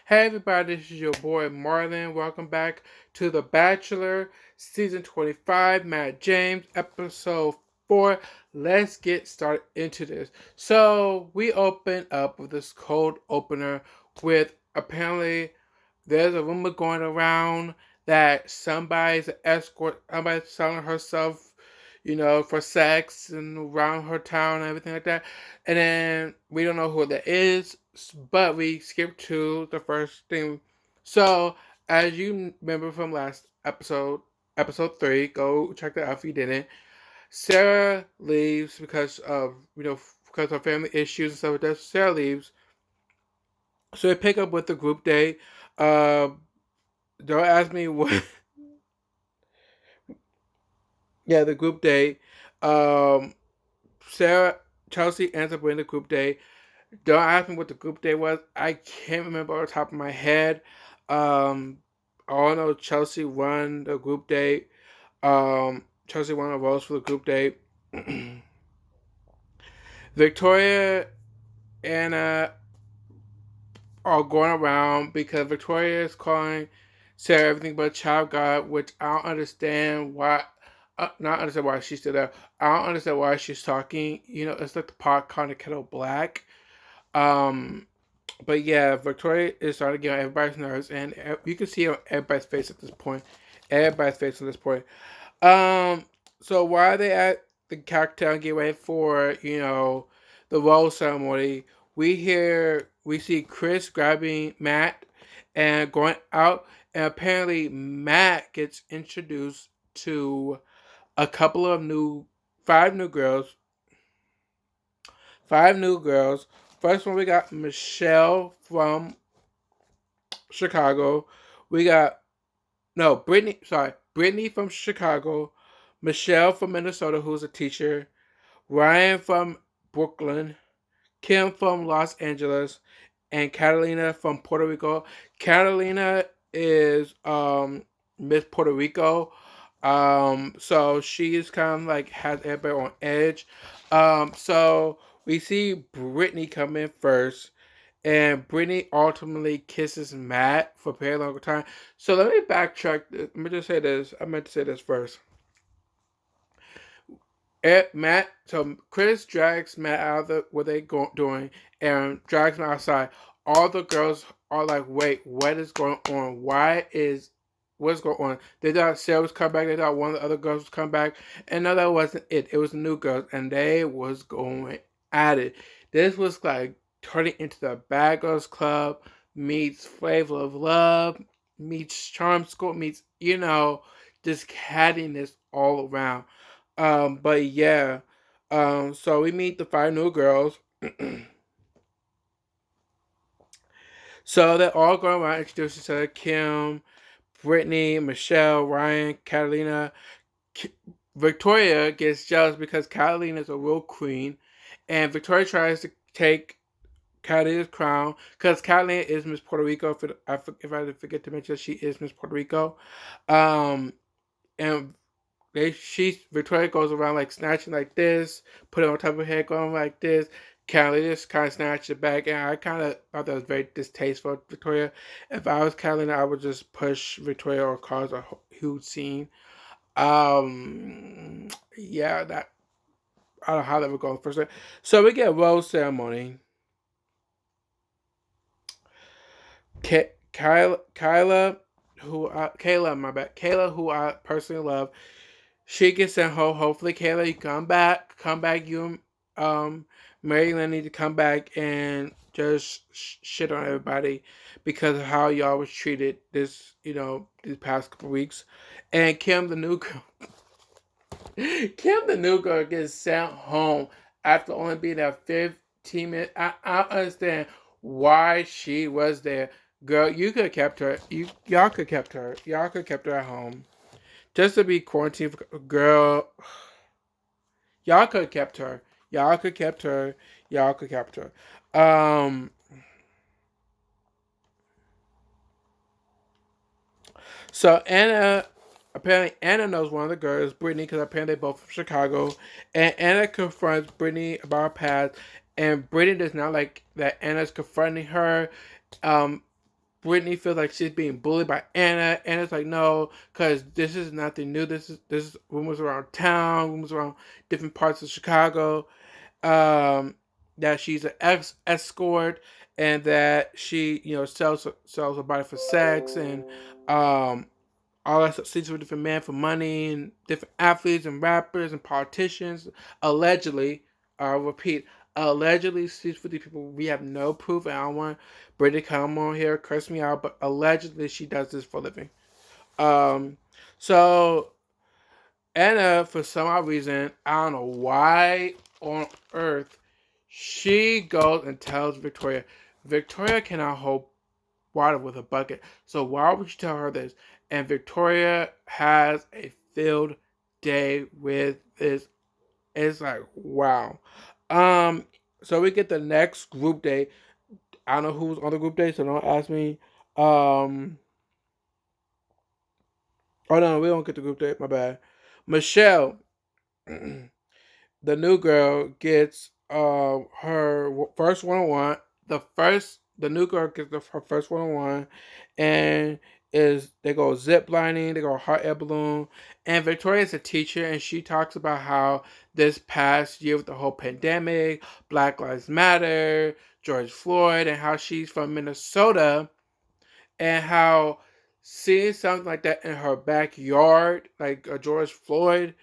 Hey everybody, this is your boy Marlon. Welcome back to The Bachelor, Season 25, Matt James, Episode 4. Let's get started into this. So, we open up with this cold opener with apparently there's a rumor going around that somebody's an escort, somebody's selling herself, for sex and around her town and everything like that. And then we don't know who that is, but we skip to the first thing. So, as you remember from last episode 3, go check that out if you didn't. Sarah leaves because of family issues and stuff like that. Sarah leaves. So they pick up with the group date. Uh, don't ask me what. Yeah, the group date. Um, Sarah Chelsea ends up winning the group date. Don't ask me what the group date was. I can't remember off the top of my head. Um, all I know Chelsea won the group date. Chelsea won a rose for the group date. Victoria and are going around because Victoria is calling Sarah everything but a child God, which I don't understand why. Not understand why she's still there. I don't understand why she's talking. It's like the pot calling the kettle black. Um, but yeah, Victoria is starting to get on everybody's nerves, and you can see on everybody's face at this point. Everybody's face at this point. Um, so while they at the cocktail and get ready for the rose ceremony, we see Chris grabbing Matt and going out, and apparently Matt gets introduced to a couple of five new girls, five new girls. First one we got Michelle from Chicago. We got no Brittany. Sorry, Brittany from Chicago. Michelle from Minnesota, who's a teacher. Ryan from Brooklyn. Kim from Los Angeles, and Catalina from Puerto Rico. Catalina is Miss Puerto Rico. So she is kind of like has everybody on edge. So we see Brittany come in first, and Brittany ultimately kisses Matt for a very long time. So let me backtrack. Let me just say this. I meant to say this first. So Chris drags Matt out of what they doing and drags him outside. All the girls are like, "Wait, what is going on? What's going on?" They thought Sarah was coming back. They thought one of the other girls was coming back, and no, that wasn't it. It was the new girls, and they was going at it. This was like turning into the Bad Girls Club meets Flavor of Love meets Charm School meets just cattiness all around. But yeah, so we meet the five new girls. So they're all going around introducing each other: Kim, Brittany, Michelle, Ryan, Catalina. Victoria gets jealous because Catalina is a real queen, and Victoria tries to take Catalina's crown because Catalina is Miss Puerto Rico. If I forget to mention, she is Miss Puerto Rico. And Victoria goes around like snatching like this, put it on top of her head, going like this. Callie just kind of snatched it back, and I kind of thought that was very distasteful of Victoria. If I was Callie, I would just push Victoria or cause a huge scene. Yeah, that I don't know how that would go first. So we get rose ceremony. Kyla, Kayla, my bad, Kayla, who I personally love. She gets sent home. Hopefully, Kayla, you come back. Come back. You Maryland need to come back and just shit on everybody because of how y'all was treated these past couple weeks. And Kim, the new girl, Kim, the new girl, gets sent home after only being there 15 minutes. I don't understand why she was there. Girl, you could have kept her. Y'all could have kept her. Y'all could have kept her at home. Just to be quarantined, girl. Y'all could have kept her. Y'all could have kept her. Y'all could have kept her. So apparently Anna knows one of the girls, Brittany, because apparently they're both from Chicago. And Anna confronts Brittany about her past, and Brittany does not like that Anna's confronting her. Um, Brittany feels like she's being bullied by Anna. Anna's like, no, because this is nothing new. This is rumors around town, rumors around different parts of Chicago. Um, that she's an escort and that she, sells her body for sex and um all that stuff, sleeps with different men for money and different athletes and rappers and politicians. Allegedly, I'll repeat, allegedly sleeps with these people. We have no proof, and I don't want Brittany to come on here, curse me out, but allegedly she does this for a living. Um, so Anna, for some odd reason, I don't know why on earth, she goes and tells Victoria. Victoria cannot hold water with a bucket. So why would you tell her this? And Victoria has a field day with this. It's like, wow. Um, so we get the next group day. I don't know who's on the group day, so don't ask me. Oh no, we don't get the group day. My bad. Michelle, the new girl, gets her first 1-on-1. The new girl gets her first 1-on-1, and is they go zip lining, they go hot air balloon, and Victoria's a teacher, and she talks about how this past year with the whole pandemic, Black Lives Matter, George Floyd, and how she's from Minnesota, and how seeing something like that in her backyard, like George Floyd,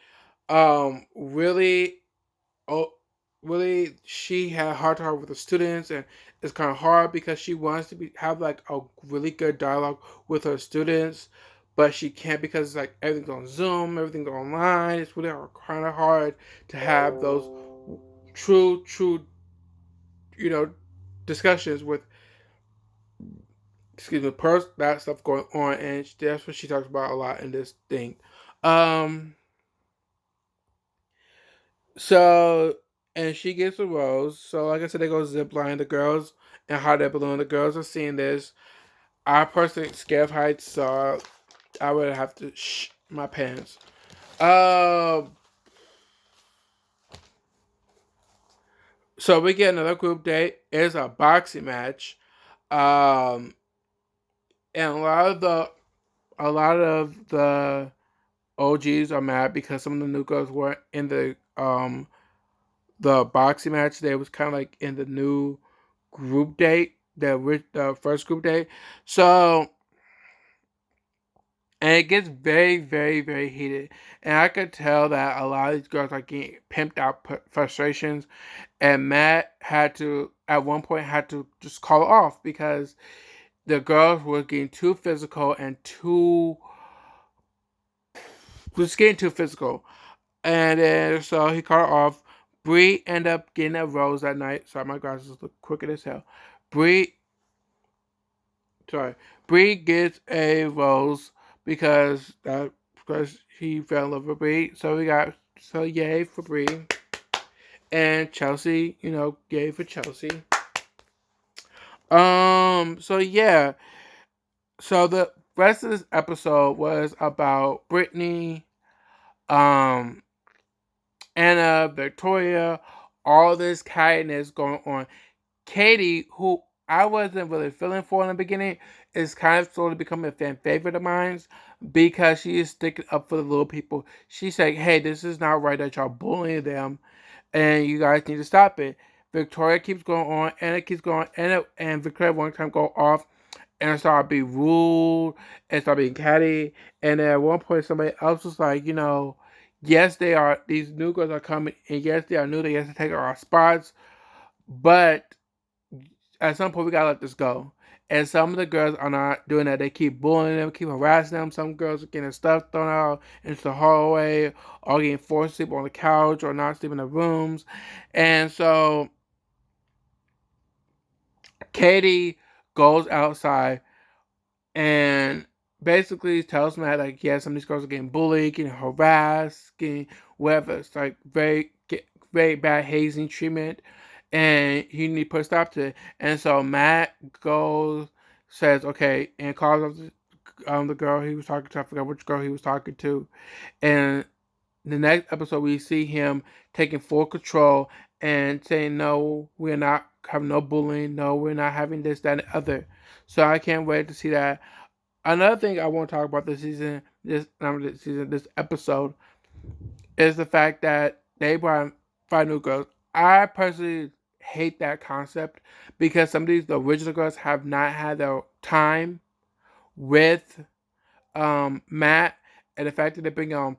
really, oh, really, she had heart to heart with the students, and it's kind of hard because she wants to have like a really good dialogue with her students, but she can't because it's like everything's on Zoom, everything's online. It's really kind of hard to have those true, you know, discussions with, excuse me, that stuff going on, and that's what she talks about a lot in this thing. Um, So, and she gets a rose. So, like I said, they go zipline. The girls and hot air balloon. The girls are seeing this. I personally scared of heights, so I would have to my pants. Um. So we get another group date. It's a boxing match. Um. And a lot of the OGs are mad because some of the new girls weren't in the boxing match. They was kind of like in the new group date, the first group date. So, and it gets very, very, very heated. And I could tell that a lot of these girls are getting pimped out frustrations. And Matt at one point, had to just call it off because the girls were getting too physical and was getting too physical. And then, so he called it off. Bree ended up getting a rose that night. Sorry, my glasses look crooked as hell. Bree sorry, Bree gets a rose because he fell in love with Bree. So yay for Bree. And Chelsea, yay for Chelsea. So yeah. So the rest of this episode was about Brittany, um, Anna, Victoria, all this kindness going on. Katie, who I wasn't really feeling for in the beginning, is kind of slowly becoming a fan favorite of mine because she is sticking up for the little people. She's saying, hey, this is not right that y'all bullying them, and you guys need to stop it. Victoria keeps going on, and it keeps going, and Victoria one time go off and start being rude and start being catty. And then at one point, somebody else was like, yes, these new girls are coming, and yes, they are new, they have to take our spots, but at some point we gotta let this go. And some of the girls are not doing that. They keep bullying them, keep harassing them. Some girls are getting stuff thrown out into the hallway, or getting forced to sleep on the couch, or not sleep in their rooms. And so Katie goes outside and basically tells Matt, like, yeah, some of these girls are getting bullied, getting harassed, getting whatever. It's like very bad hazing treatment, and he need to put a stop to it. And so Matt says, okay, and calls up the girl he was talking to. I forgot which girl he was talking to. And the next episode, we see him taking full control and saying, no, we're not have no bullying. No, we're not having this, that, and the other. So I can't wait to see that. Another thing I want to talk about this episode, is the fact that they brought 5 new girls. I personally hate that concept because some of the original girls have not had their time with Matt, and the fact that they bring on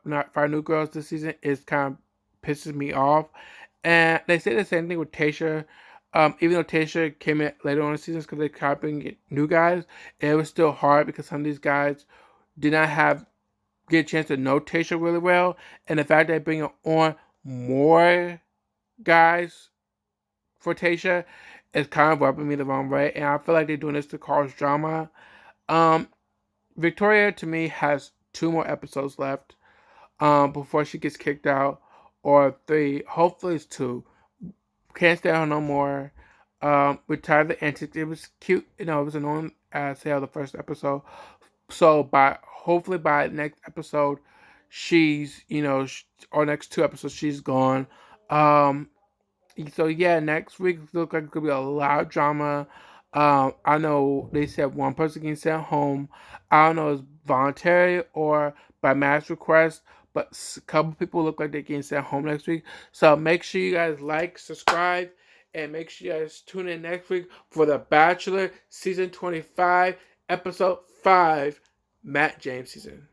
not 5 new girls this season is kind of pisses me off. And they say the same thing with Tasha. Even though Tasha came in later on in the seasons because they kind of bring new guys, it was still hard because some of these guys did not get a chance to know Tasha really well, and the fact that they bring on more guys for Tasha is kind of rubbing me the wrong way, and I feel like they're doing this to cause drama. Um, Victoria to me has 2 more episodes left before she gets kicked out, or 3. Hopefully it's 2. Can't stay on no more. We're tired of the antics. It was cute, it was annoying as hell the first episode. So hopefully by next episode, she's or next 2 episodes she's gone. Um, so yeah, next week looks like it's gonna be a lot of drama. I know they said one person can sent home. I don't know if it's voluntary or by mass request, but a couple people look like they can sent home next week. So make sure you guys like, subscribe, and make sure you guys tune in next week for The Bachelor season 25, episode 5, Matt James season.